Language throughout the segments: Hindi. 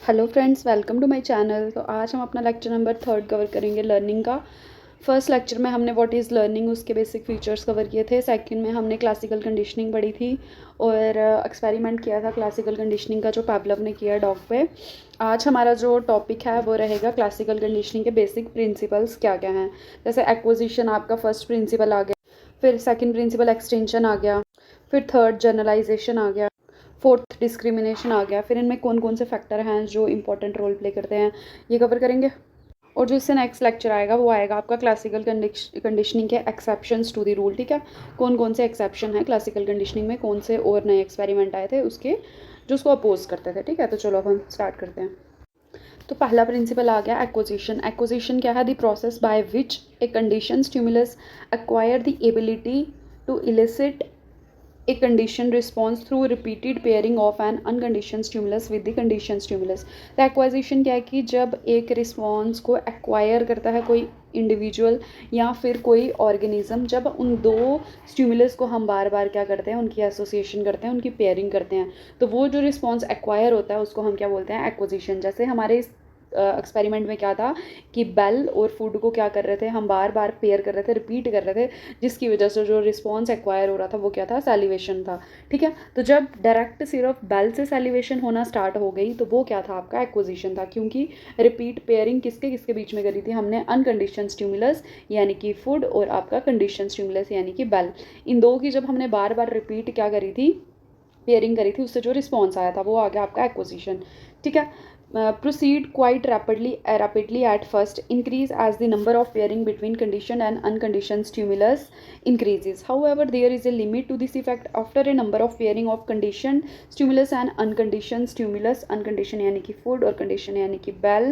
Hello friends, welcome to my channel. तो आज हम अपना लेक्चर नंबर 3 कवर करेंगे लर्निंग का। फर्स्ट लेक्चर में हमने व्हाट इज़ लर्निंग उसके बेसिक फीचर्स कवर किए थे। सेकंड में हमने क्लासिकल कंडीशनिंग पढ़ी थी और एक्सपेरिमेंट किया था क्लासिकल कंडीशनिंग का जो पावलोव ने किया डॉग पे। आज हमारा जो टॉपिक है वो रहेगा क्लासिकल कंडीशनिंग के बेसिक प्रिंसिपल्स क्या क्या हैं। जैसे एक्विजिशन आपका फर्स्ट प्रिंसिपल आ गया, फिर सेकेंड प्रिंसिपल एक्सटेंशन आ गया, फिर थर्ड जनरलाइजेशन आ गया, फोर्थ डिस्क्रिमिनेशन आ गया। फिर इनमें कौन कौन से फैक्टर हैं जो इंपॉर्टेंट रोल प्ले करते हैं ये कवर करेंगे। और जो इससे नेक्स्ट लेक्चर आएगा वो आएगा आपका क्लासिकल कंडीशनिंग के एक्सेप्शंस टू द रूल। ठीक है, कौन कौन से एक्सेप्शन हैं क्लासिकल कंडीशनिंग में, कौन से और नए एक्सपेरिमेंट आए थे उसके जो उसको अपोज करते थे। ठीक है, तो चलो अब हम स्टार्ट करते हैं। तो पहला प्रिंसिपल आ गया एक्विजिशन। एक्विजिशन क्या है? The process by which a condition stimulus acquire the ability to elicit a conditioned response through repeated pairing of an unconditioned stimulus with the conditioned stimulus। तो एक्वाइजिशन क्या है कि जब एक रिस्पॉन्स को एक्वायर करता है कोई इंडिविजुअल या फिर कोई ऑर्गेनिज्म, जब उन दो स्टिमुलस को हम बार बार क्या करते हैं, उनकी एसोसिएशन करते हैं, उनकी पेयरिंग करते हैं, तो वो जो रिस्पॉन्स एक्वायर होता है उसको हम क्या बोलते हैं? एक्विजिशन। जैसे हमारे इस एक्सपेरिमेंट में क्या था कि बेल और फूड को क्या कर रहे थे, हम बार बार पेयर कर रहे थे, रिपीट कर रहे थे, जिसकी वजह से जो रिस्पॉन्स एक्वायर हो रहा था वो क्या था? सैलिवेशन था। ठीक है, तो जब डायरेक्ट सिर्फ बेल से सैलिवेशन होना स्टार्ट हो गई तो वो क्या था? आपका एक्विजिशन था, क्योंकि रिपीट पेयरिंग किसके किसके बीच में करी थी हमने? अनकंडीशन स्टिमुलस यानी कि फूड और आपका कंडीशन स्टिमुलस यानी कि बेल। इन दो की जब हमने बार बार रिपीट क्या करी थी? पेयरिंग करी थी, उससे जो रिस्पॉन्स आया था वो आ गया आपका एक्विजिशन। ठीक है, proceed quite rapidly at first, increase as the number of pairing between conditioned and unconditioned stimulus increases. However, there is a limit to this effect after a number of pairing of conditioned stimulus and unconditioned stimulus, unconditioned यानी कि food और conditioned यानी कि bell,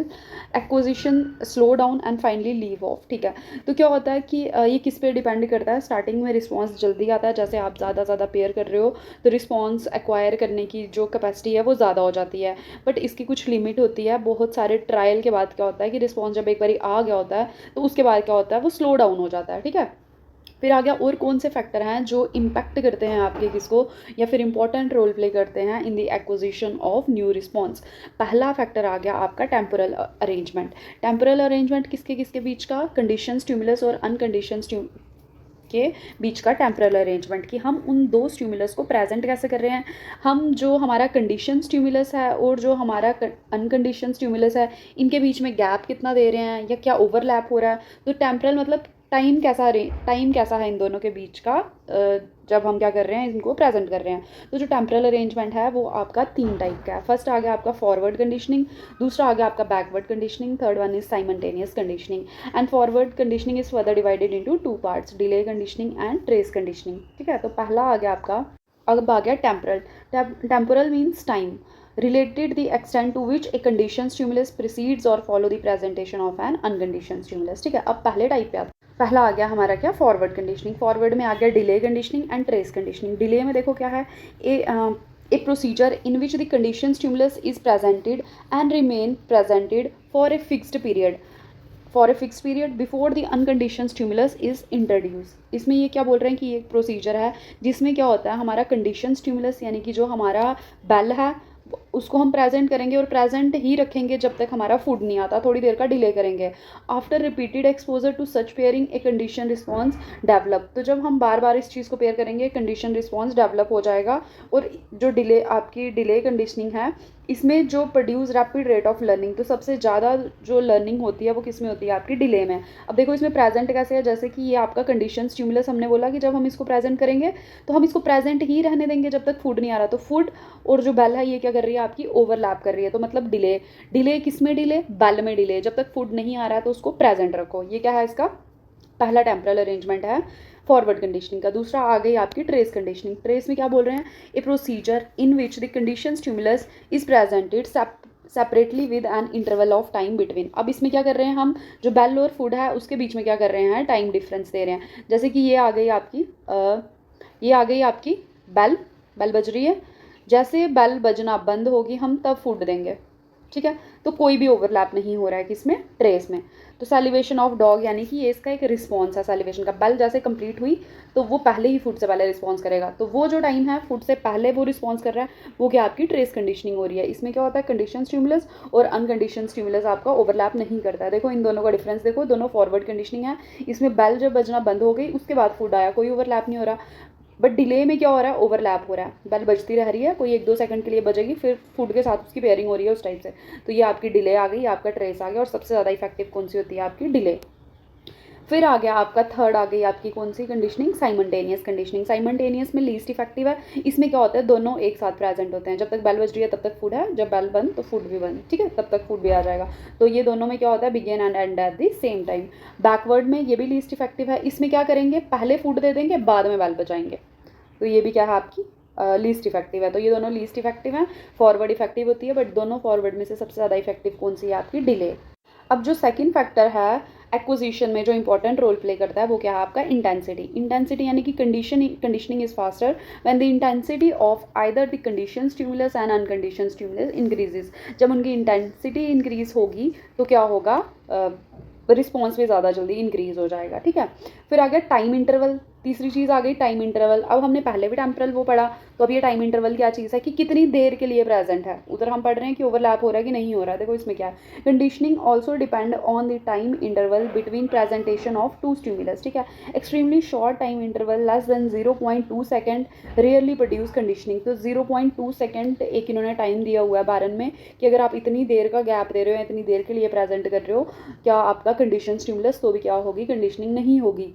acquisition slow down and finally leave off। ठीक है, तो क्या होता है कि ये किस पे डिपेंड करता है? स्टार्टिंग में रिस्पॉन्स जल्दी आता है, जैसे आप ज़्यादा पेयर कर रहे हो तो रिस्पॉन्स एक्वायर करने की जो कैपेसिटी है वो ज़्यादा हो जाती है, बट इसकी कुछ लिमिट होती है। बहुत सारे ट्रायल के बाद क्या होता है कि रिस्पॉन्स जब एक बार आ गया होता है तो उसके बाद क्या होता है? वो स्लो डाउन हो जाता है। ठीक है, फिर आ गया और कौन से फैक्टर हैं जो इम्पैक्ट करते हैं आपके किसको, या फिर इंपॉर्टेंट रोल प्ले करते हैं in the acquisition of new response. पहला फैक्टर आ गया आपका टेम्पोरल अरेंजमेंट। टेम्पोरल अरेंजमेंट किसके किसके बीच का? कंडीशन स्टिमुलस और अनकंडीशन के बीच का टेम्परल अरेंजमेंट, कि हम उन दो स्टिमुलस को प्रेजेंट कैसे कर रहे हैं। हम जो हमारा कंडीशन स्टिमुलस है और जो हमारा अनकंडीशन स्टिमुलस है, इनके बीच में गैप कितना दे रहे हैं या क्या ओवरलैप हो रहा है। तो टेम्परल मतलब टाइम कैसा है इन दोनों के बीच का, जब हम क्या कर रहे हैं, इनको प्रेजेंट कर रहे हैं। तो जो टेम्परल अरेंजमेंट है वो आपका 3 टाइप का है। फर्स्ट आ गया आपका फॉरवर्ड कंडीशनिंग, दूसरा आ गया आपका backward conditioning, third one is simultaneous conditioning. And forward conditioning is further divided into 2 parts, delay conditioning and trace conditioning. ठीक है, तो पहला आ गया आपका, अब आ गया temporal. Temporal means time related the extent to which a conditioned stimulus precedes or follow the presentation of an unconditioned stimulus। ठीक है, अब पहले टाइप पे पहला आ गया हमारा क्या? Forward conditioning. फॉरवर्ड में आ गया delay conditioning and trace conditioning. Delay में देखो क्या है? A procedure in which the condition stimulus is presented and remain presented for a fixed period before the uncondition stimulus is introduce. इसमें ये क्या बोल रहे हैं कि ये एक प्रोसीजर है जिसमें क्या होता है, हमारा कंडीशन स्टिमुलस यानी कि जो हमारा बेल है उसको हम प्रेजेंट करेंगे और प्रेजेंट ही रखेंगे जब तक हमारा फूड नहीं आता, थोड़ी देर का डिले करेंगे। After repeated exposure to such pairing a condition response develop. तो जब हम बार बार इस चीज़ को पेयर करेंगे कंडीशन रिस्पॉन्स डेवलप हो जाएगा। और जो आपकी डिले कंडीशनिंग है इसमें जो produce rapid rate of learning, तो सबसे ज़्यादा जो लर्निंग होती है वो किस में होती है? आपकी डिले में। अब देखो इसमें प्रेजेंट कैसे है, जैसे कि ये आपका कंडीशन स्टिमुलस, हमने बोला कि जब हम इसको प्रेजेंट करेंगे तो हम इसको प्रेजेंट ही रहने देंगे जब तक फूड नहीं आ रहा। तो फूड और जो बेल है ये क्या कर रही है? आपकी ओवरलैप कर रही है, तो मतलब डिले किस में? डिले बेल में डिले। जब तक फूड नहीं आ रहा है तो उसको प्रेजेंट रखो। ये क्या है? इसका पहला टेम्परल अरेंजमेंट है फॉरवर्ड कंडीशनिंग का। दूसरा आ गई आपकी ट्रेस कंडीशनिंग। ट्रेस में क्या बोल रहे हैं? A procedure in which the condition stimulus is presented separately with an interval of time between. अब इसमें क्या कर रहे हैं हम? जो बेल और फूड है उसके बीच में क्या कर रहे हैं? टाइम डिफरेंस दे रहे हैं। जैसे कि ये आ गई आपकी बेल बज रही है। जैसे बेल बजना बंद होगी हम तब फूड देंगे। ठीक है। तो कोई भी ओवरलैप नहीं हो रहा है किसमें, ट्रेस में। तो सैलिवेशन ऑफ डॉग यानी कि ये इसका एक रिस्पॉन्स है सैलिवेशन का। बेल जैसे कंप्लीट हुई तो वो पहले ही फूड से पहले रिस्पॉन्स करेगा, तो वो जो टाइम है फूड से पहले वो रिस्पॉन्स कर रहा है, वो क्या आपकी ट्रेस कंडीशनिंग हो रही है। इसमें क्या होता है, कंडीशन स्टिमुलस और अनकंडीशन स्टिमुलस आपका ओवरलैप नहीं करता है। देखो इन दोनों का डिफरेंस देखो, दोनों फॉरवर्ड कंडीशनिंग है। इसमें बेल जब बजना बंद हो गई उसके बाद फूड आया, कोई ओवरलैप नहीं हो रहा। बट डिले में क्या हो रहा है, ओवरलैप हो रहा है। बेल बजती रह रही है, कोई 1-2 सेकंड के लिए बजेगी, फिर फूड के साथ उसकी पेयरिंग हो रही है उस टाइप से। तो ये आपकी डिले आ गई, आपका ट्रेस आ गया। और सबसे ज़्यादा इफेक्टिव कौन सी होती है, आपकी डिले। फिर आ गया आपका थर्ड, आ गई आपकी कौन सी कंडीशनिंग, साइमल्टेनियस कंडीशनिंग। साइमल्टेनियस में लीस्ट इफेक्टिव है। इसमें क्या होता है, दोनों एक साथ प्रेजेंट होते हैं। जब तक बेल बज रही है तब तक फूड है, जब बेल बंद तो फूड भी बंद, ठीक है, तब तक फूड भी आ जाएगा। तो ये दोनों में क्या होता है, begin and and at the same time. Backward में ये भी लीस्ट इफेक्टिव है। इसमें क्या करेंगे, पहले फूड दे देंगे, बाद में बेल बजाएंगे। तो ये भी क्या है आपकी लीस्ट इफेक्टिव है। तो ये दोनों लीस्ट इफेक्टिव हैं। फॉरवर्ड इफेक्टिव होती है, बट दोनों फॉरवर्ड में से सबसे ज़्यादा इफेक्टिव कौन सी है, आपकी डिले। अब जो सेकंड फैक्टर है एक्विजिशन में जो इंपॉर्टेंट रोल प्ले करता है, वो क्या है आपका, इंटेंसिटी। इंटेंसिटी यानी कि conditioning is faster when the intensity of either the condition stimulus and uncondition stimulus increases. जब उनकी इंटेंसिटी इंक्रीज होगी तो क्या होगा, रिस्पॉन्स भी ज़्यादा जल्दी इंक्रीज हो जाएगा, ठीक है। फिर आ गया टाइम इंटरवल। तीसरी चीज़ आ गई टाइम इंटरवल। अब हमने पहले भी टेम्परल वो पढ़ा, तो अब ये टाइम इंटरवल क्या चीज़ है कि कितनी देर के लिए प्रेजेंट है। उधर हम पढ़ रहे हैं कि ओवरलैप हो रहा है कि नहीं हो रहा है। देखो इसमें क्या है, conditioning also depend on the time interval between presentation of two stimulus, ठीक है। Extremely short time interval less than 0.2 second rarely produce conditioning. तो 0.2 सेकेंड एक इन्होंने टाइम दिया हुआ है बारन में कि अगर आप इतनी देर का गैप दे रहे हो, इतनी देर के लिए प्रेजेंट कर रहे हो क्या आपका कंडीशन स्टिमुलस, तो भी क्या होगी, कंडीशनिंग नहीं होगी।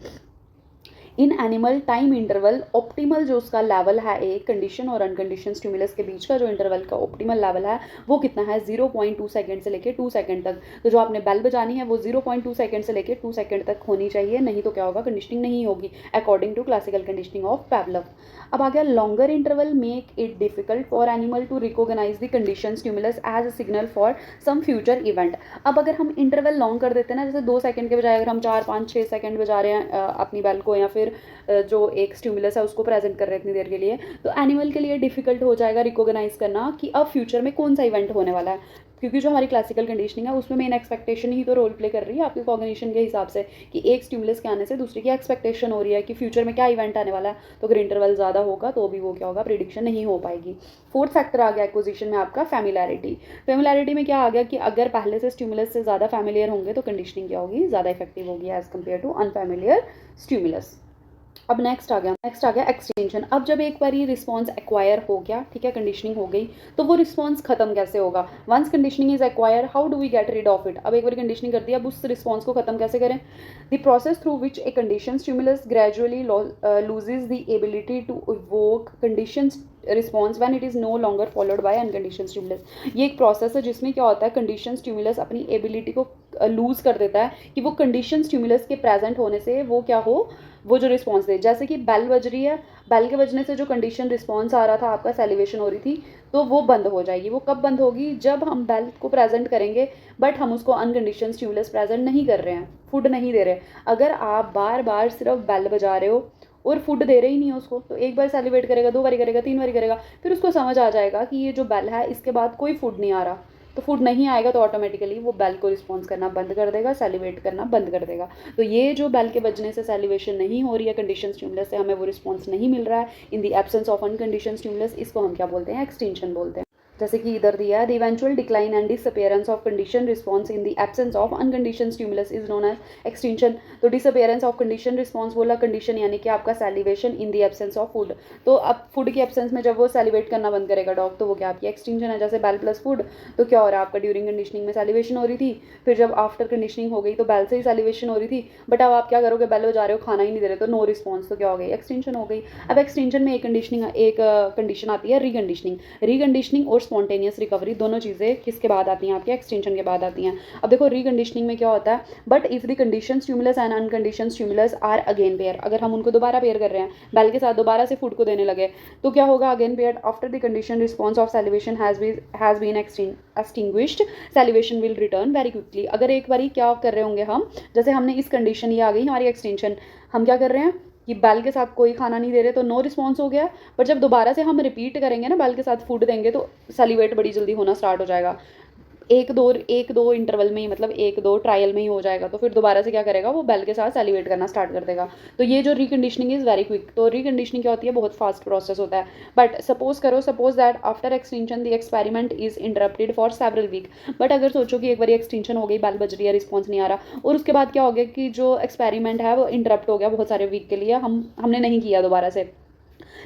In animal time interval optimal जो उसका लेवल है एक कंडीशन और अनकंडीशन स्टिमुलस के बीच का जो इंटरवल का ऑप्टिमल लेवल है वो कितना है, 0.2 सेकंड से लेकर 2 सेकंड तक। तो जो आपने बेल बजानी है वो 0.2 सेकंड से लेकर 2 सेकंड तक होनी चाहिए, नहीं तो क्या होगा, कंडीशनिंग नहीं होगी according to classical conditioning of Pavlov. अब आ गया longer interval make it difficult for animal to recognize the condition stimulus as a signal for some future event. अब अगर हम इंटरवल लॉन्ग कर देते हैं ना, जैसे 2 सेकंड के बजाय अगर हम 4, 5, 6 सेकंड बजा रहे हैं अपनी बेल को, या फिर जो एक स्टिमुलस है उसको प्रेजेंट कर रहे हैं इतनी देर के लिए, तो एनिमल के लिए डिफिकल्ट हो जाएगा रिकॉग्नाइज करना कि अब फ्यूचर में कौन सा इवेंट होने वाला है। क्योंकि जो हमारी क्लासिकल कंडीशनिंग है उसमें मेन एक्सपेक्टेशन ही तो रोल प्ले कर रही है आपके कॉग्निशन के हिसाब से, कि एक स्टिमुलस के आने से दूसरे की एक्सपेक्टेशन हो रही है कि फ्यूचर में क्या इवेंट आने वाला है। तो अगर इंटरवल ज़्यादा होगा तो भी वो क्या होगा, प्रिडिक्शन नहीं हो पाएगी। फोर्थ फैक्टर आ गया एक्विजिशन में आपका फैमिलैरिटी। फैमिलैरिटी में क्या आ गया कि अगर पहले से स्टिमुलस से ज़्यादा फैमिलियर होंगे तो कंडीशनिंग क्या होगी, ज़्यादा इफेक्टिव होगी as compare to unfamiliar stimulus. अब नेक्स्ट आ गया एक्सटेंशन। अब जब एक बार ये रिस्पॉन्स एक्वायर हो गया, ठीक है, कंडीशनिंग हो गई, तो वो रिस्पॉन्स खत्म कैसे होगा। Once conditioning is acquire how do we get rid of it. अब एक बार कंडीशनिंग कर दिया, अब उस रिस्पॉन्स को खत्म कैसे करें। The process through which a condition stimulus gradually loses the ability to evoke condition response when it is no longer followed by uncondition stimulus. ये एक प्रोसेस है जिसमें क्या होता है, कंडीशन स्टिमुलस अपनी एबिलिटी को लूज़ कर देता है कि वो कंडीशन स्टिमुलस के प्रेजेंट होने से वो क्या हो, वो जो रिस्पॉन्स दे। जैसे कि बेल बज रही है, बेल के बजने से जो कंडीशन रिस्पॉन्स आ रहा था, आपका सेलिवेशन हो रही थी, तो वो बंद हो जाएगी। वो कब बंद होगी, जब हम बेल को प्रेजेंट करेंगे बट हम उसको अनकंडीशन स्टिमुलस प्रेजेंट नहीं कर रहे हैं, फूड नहीं दे रहे। अगर आप बार बार सिर्फ बेल बजा रहे हो और फूड दे रहे ही नहीं हो उसको, तो एक बार सेलिब्रेट करेगा, 2 बारी करेगा, 3 बारी करेगा, फिर उसको समझ आ जाएगा कि ये जो बेल है इसके बाद कोई फूड नहीं आ रहा। तो फूड नहीं आएगा तो ऑटोमेटिकली वो बेल को रिस्पॉन्स करना बंद कर देगा, सेलिब्रेट करना बंद कर देगा। तो ये जो बेल के बजने से सेलिब्रेशन नहीं हो रही है कंडीशन स्टिमुलस से, हमें वो रिस्पॉन्स नहीं मिल रहा है in the absence of uncondition stimulus, इसको हम क्या बोलते हैं, एक्सटेंशन बोलते हैं। जैसे कि इधर दिया है, the eventual decline and disappearance of condition response in the absence of uncondition stimulus is known as extension. तो डिसअपियरेंस ऑफ कंडीशन रिस्पॉन्स बोला, कंडीशन यानी कि आपका salivation in the absence of food. तो अब फूड की एब्सेंस में जब वो सेलिब्रेट करना बंद करेगा डॉग, तो वो क्या आपकी एक्सटेंशन है। जैसे बेल प्लस फूड, तो क्या हो रहा है आपका, ड्यूरिंग कंडीशनिंग में सेलिवेशन हो रही थी, फिर जब आफ्टर कंडीशनिंग हो गई तो बेल से ही सेलिवेशन हो रही थी, बट अब आप क्या करोगे, बेल बजा रहे हो, खाना ही नहीं दे रहे, तो नो रिस्पॉन्स, तो क्या हो गई, एक्सटेंशन हो गई। अब एक्सटेंशन में एक कंडीशन आती है रिकंडीशनिंग। रिकंडीशनिंग और स्पॉन्टेनियस रिकवरी दोनों चीज़ें किसके बाद आती हैं, आपके एक्सटेंशन के बाद आती हैं। अब देखो रिकंडीशनिंग में क्या होता है, but if the condition stimulus and uncondition stimulus are again pair, अगर हम उनको दोबारा पेयर कर रहे हैं, बेल के साथ दोबारा से फूड को देने लगे, तो क्या होगा, again pair after the condition response of salivation has been extinguished salivation will return very quickly. अगर एक बारी क्या कर रहे होंगे हम, जैसे हमने इस कंडीशन, ये आ गई हमारी एक्सटेंशन, हम क्या कर रहे हैं कि बेल के साथ कोई खाना नहीं दे रहे तो नो रिस्पॉन्स हो गया, पर जब दोबारा से हम रिपीट करेंगे ना, बेल के साथ फूड देंगे, तो सेलिब्रेट बड़ी जल्दी होना स्टार्ट हो जाएगा। एक दो इंटरवल में ही, मतलब एक दो ट्रायल में ही हो जाएगा, तो फिर दोबारा से क्या करेगा, वो बेल के साथ सेलिब्रेट करना स्टार्ट कर देगा। तो ये जो रिकंडीशनिंग इज़ वेरी क्विक। तो रिकंडीशनिंग क्या होती है, बहुत फास्ट प्रोसेस होता है। But suppose that after extinction the experiment is interrupted for several week. But अगर सोचो कि एक बार एक्सटेंशन हो गई, बेल बज रही है, रिस्पॉन्स नहीं आ रहा, और उसके बाद क्या हो गया कि जो एक्सपेरिमेंट है वो इंटरप्ट हो गया बहुत सारे वीक के लिए, हमने नहीं किया दोबारा से।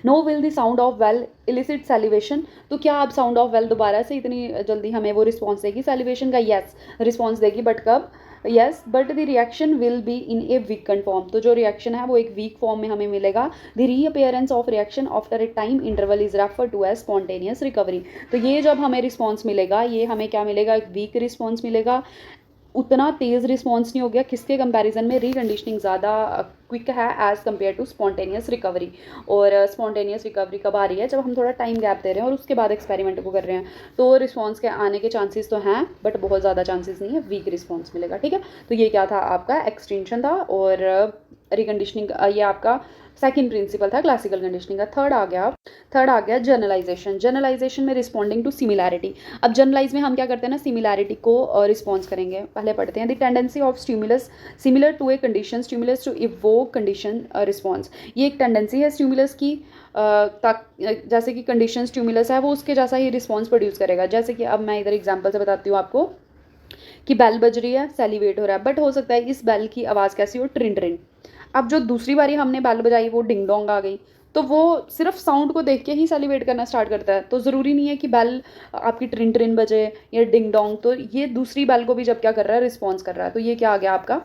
No will the sound of bell elicit salivation. तो क्या अब साउंड ऑफ वेल दोबारा से इतनी जल्दी हमें वो रिस्पॉन्स देगी सेलिवेशन का? यस, रिस्पॉन्स देगी, बट कब? Yes, but the reaction will be in A weaken form. तो जो रिएक्शन है वो एक वीक फॉर्म में हमें मिलेगा। The reappearance of reaction after a time interval is refer to as spontaneous recovery. तो ये जब हमें रिस्पॉन्स मिलेगा, ये हमें क्या मिलेगा, एक वीक रिस्पॉन्स मिलेगा। उतना तेज़ रिस्पॉन्स नहीं हो गया, किसके कंपैरिजन में, रिकंडीशनिंग ज़्यादा क्विक है as compare to spontaneous recovery. और स्पॉन्टेनियस रिकवरी कब आ रही है, जब हम थोड़ा टाइम गैप दे रहे हैं और उसके बाद एक्सपेरिमेंट को कर रहे हैं। तो रिस्पॉन्स के आने के चांसेस तो हैं, बट बहुत ज़्यादा चांसेस नहीं है, वीक रिस्पॉन्स मिलेगा। ठीक है, तो ये क्या था, आपका एक्सटेंशन था, और रिकंडीशनिंग ये आपका सेकंड प्रिंसिपल था क्लासिकल कंडीशनिंग का। थर्ड आ गया जनरलाइजेशन। जनरलाइजेशन में रिस्पॉन्डिंग टू सिमिलैरिटी। अब जनरलाइज में हम क्या करते हैं ना, सिमिलैरिटी को रिस्पॉन्स करेंगे। पहले पढ़ते हैं, the tendency of stimulus similar to a condition stimulus to evoke condition response. ये एक टेंडेंसी है स्टिमुलस की, जैसे कि कंडीशन स्टिमुलस है वो उसके जैसा ही रिस्पॉन्स प्रोड्यूस करेगा। जैसे कि अब मैं इधर एग्जाम्पल से बताती हूँ आपको कि बेल बज रही है, सेलिब्रेट हो रहा है, बट हो सकता है इस बेल की आवाज़ कैसी हो, ट्रिन ट्रिन। अब जो दूसरी बारी हमने बेल बजाई वो डिंग डोंग आ गई, तो वो सिर्फ साउंड को देख के ही सेलिब्रेट करना स्टार्ट करता है। तो ज़रूरी नहीं है कि बेल आपकी ट्रिन ट्रिन बजे या डिंग डोंग। तो ये दूसरी बेल को भी जब क्या कर रहा है, रिस्पॉन्स कर रहा है। तो ये क्या आ गया आपका,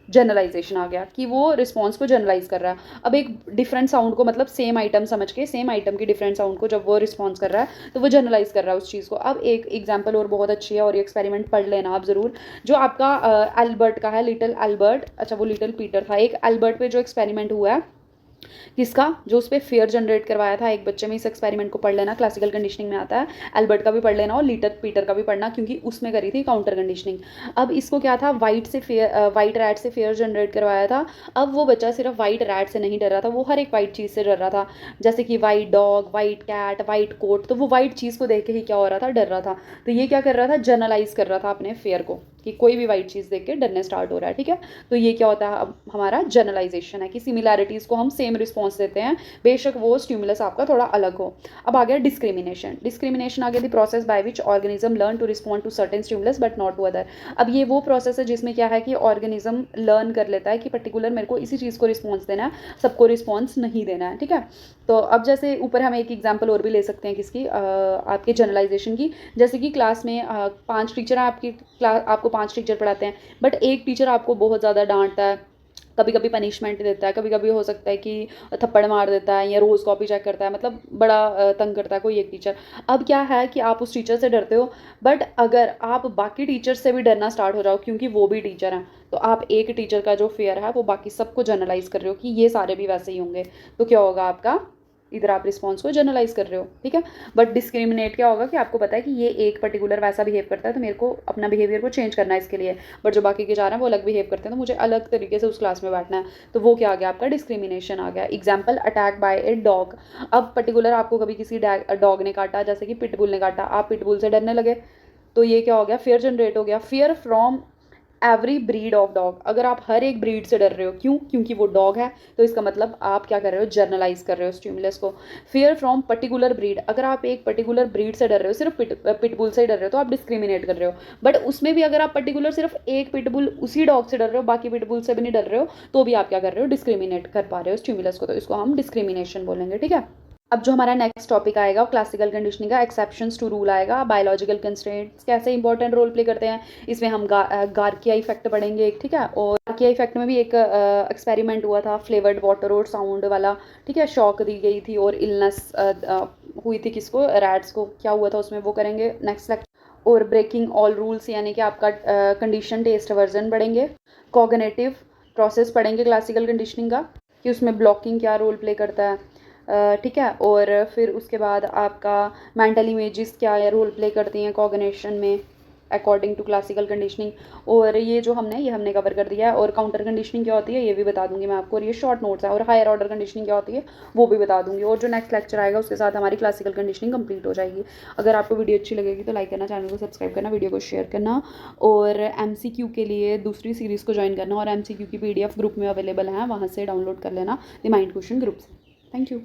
जनरलाइजेशन आ गया, कि वो रिस्पॉन्स को जनरलाइज कर रहा है। अब एक डिफरेंट साउंड को, मतलब सेम आइटम समझ के, सेम आइटम की डिफरेंट साउंड को जब वो रिस्पॉन्स कर रहा है, तो वो जनरलाइज कर रहा है उस चीज़ को। अब एक एग्जांपल और बहुत अच्छी है, और ये एक्सपेरिमेंट पढ़ लेना आप ज़रूर, जो आपका एल्बर्ट का है, लिटिल एल्बर्ट, अच्छा वो लिटिल पीटर था। एक एल्बर्ट पे जो एक्सपेरिमेंट हुआ है, किसका, जो उस पर फेयर जनरेट करवाया था एक बच्चे में। इस एक्सपेरिमेंट को पढ़ लेना, क्लासिकल कंडीशनिंग में आता है। एल्बर्ट का भी पढ़ लेना और लिटिल पीटर का भी पढ़ना, क्योंकि उसमें करी थी काउंटर कंडीशनिंग। अब इसको क्या था, वाइट रैट से फेयर जनरेट करवाया था। अब वो बच्चा सिर्फ वाइट रैट से नहीं डर रहा था, वो हर एक वाइट चीज़ से डर रहा था, जैसे कि white dog, white cat, white coat. तो वो वाइट चीज़ को देख के ही क्या हो रहा था, डर रहा था। तो ये क्या कर रहा था, जनरलाइज कर रहा था अपने फेयर को, कि कोई भी वाइट चीज़ देख के डरने स्टार्ट हो रहा है। ठीक है, तो ये क्या होता है, अब हमारा जनरलाइजेशन है कि सिमिलैरिटीज़ को हम सेम रिस्पॉन्स देते हैं, बेशक वो स्टिमुलस आपका थोड़ा अलग हो। अब आ गया डिस्क्रिमिनेशन। डिस्क्रिमिनेशन आ गया the process by which organism learn to respond to certain stimulus but not to other. अब ये वो प्रोसेस है जिसमें क्या है कि ऑर्गेनिज्म लर्न कर लेता है कि पर्टिकुलर मेरे को इसी चीज़ को रिस्पॉन्स देना है, सबको रिस्पॉन्स नहीं देना है। ठीक है, तो अब जैसे ऊपर हम एक एग्जाम्पल और भी ले सकते हैं किसकी, आपके जनरलाइजेशन की। जैसे कि क्लास में 5 टीचर हैं, आपकी क्लास, आपको 5 टीचर पढ़ाते हैं, बट एक टीचर आपको बहुत ज़्यादा डांटता है, कभी कभी पनिशमेंट देता है, कभी कभी हो सकता है कि थप्पड़ मार देता है या रोज़ कॉपी चेक करता है, मतलब बड़ा तंग करता है कोई एक टीचर। अब क्या है कि आप उस टीचर से डरते हो, बट अगर आप बाकी टीचर से भी डरना स्टार्ट हो जाओ, क्योंकि वो भी टीचर हैं, तो आप एक टीचर का जो फेयर है वो बाकी सबको जनरलाइज कर रहे हो कि ये सारे भी वैसे ही होंगे, तो क्या होगा आपका, इधर आप रिस्पॉन्स को जनरलाइज कर रहे हो। ठीक है, बट डिस्क्रिमिनेट क्या होगा कि आपको पता है कि ये एक पर्टिकुलर वैसा बिहेव करता है, तो मेरे को अपना बिहेवियर को चेंज करना है इसके लिए, बट जो बाकी के जा रहे हैं वो अलग बिहेव करते हैं, तो मुझे अलग तरीके से उस क्लास में बैठना है। तो वो क्या आ गया आपका, डिस्क्रिमिनेशन आ गया। Example, attack by a dog. अब पर्टिकुलर आपको कभी किसी डॉग ने काटा, जैसे कि पिटबुल ने काटा, आप पिटबुल से डरने लगे, तो ये क्या हो गया, फियर जनरेट हो गया। Fear from every breed of dog. अगर आप हर एक ब्रीड से डर रहे हो, क्यों, क्योंकि वो डॉग है, तो इसका मतलब आप क्या कर रहे हो, जर्नलाइज कर रहे हो स्टिमुलस को। फियर फ्रॉम पर्टिकुलर ब्रीड, अगर आप एक पर्टिकुलर ब्रीड से डर रहे हो, सिर्फ पिटबुल से डर रहे हो, तो आप डिस्क्रिमिनेट कर रहे हो। बट उसमें भी अगर आप पर्टिकुलर सिर्फ एक पिटबुल उसी डॉग से डर रहे हो, बाकी पिटबुल से भी नहीं डर रहे हो, तो भी आप क्या कर रहे हो, डिस्क्रिमिनेट कर पा रहे हो स्टिमुलस को, तो इसको हम डिस्क्रिमिनेशन बोलेंगे। ठीक है, अब जो हमारा नेक्स्ट टॉपिक आएगा क्लासिकल कंडीशनिंग का, एक्सेप्शंस टू रूल आएगा। बायोलॉजिकल कंस्ट्रेंट्स कैसे इंपॉर्टेंट रोल प्ले करते हैं, इसमें हम गार्किया इफेक्ट पढ़ेंगे एक। ठीक है, और गार्किया इफेक्ट में भी एक एक्सपेरिमेंट हुआ था, फ्लेवर्ड वाटर और साउंड वाला। ठीक है, शॉक दी गई थी और इलनेस हुई थी किसको, रैट्स को। क्या हुआ था उसमें, वो करेंगे नेक्स्ट लेक्चर। और ब्रेकिंग ऑल रूल्स, यानी कि आपका कंडीशन टेस्ट वर्जन पढ़ेंगे। कॉग्निटिव प्रोसेस पढ़ेंगे क्लासिकल कंडीशनिंग का, कि उसमें ब्लॉकिंग क्या रोल प्ले करता है। ठीक है, और फिर उसके बाद आपका मेंटल इमेजेस क्या रोल प्ले करती हैं कॉग्निशन में, अकॉर्डिंग टू क्लासिकल कंडीशनिंग, और ये हमने कवर कर दिया है। और काउंटर कंडीशनिंग क्या होती है ये भी बता दूंगी मैं आपको, और ये शॉर्ट नोट्स है। और हायर ऑर्डर कंडीशनिंग क्या होती है वो भी बता दूंगी। और जो नेक्स्ट लेक्चर आएगा उसके साथ हमारी क्लासिकल कंडीशनिंग कंप्लीट हो जाएगी। अगर आपको वीडियो अच्छी लगेगी तो लाइक करना, चैनल को सब्सक्राइब करना, वीडियो को शेयर करना, और MCQ के लिए दूसरी सीरीज़ को ज्वाइन करना। और MCQ की PDF ग्रुप में अवेलेबल है, वहाँ से डाउनलोड कर लेना द माइंड क्वेश्चन ग्रुप से। Thank you.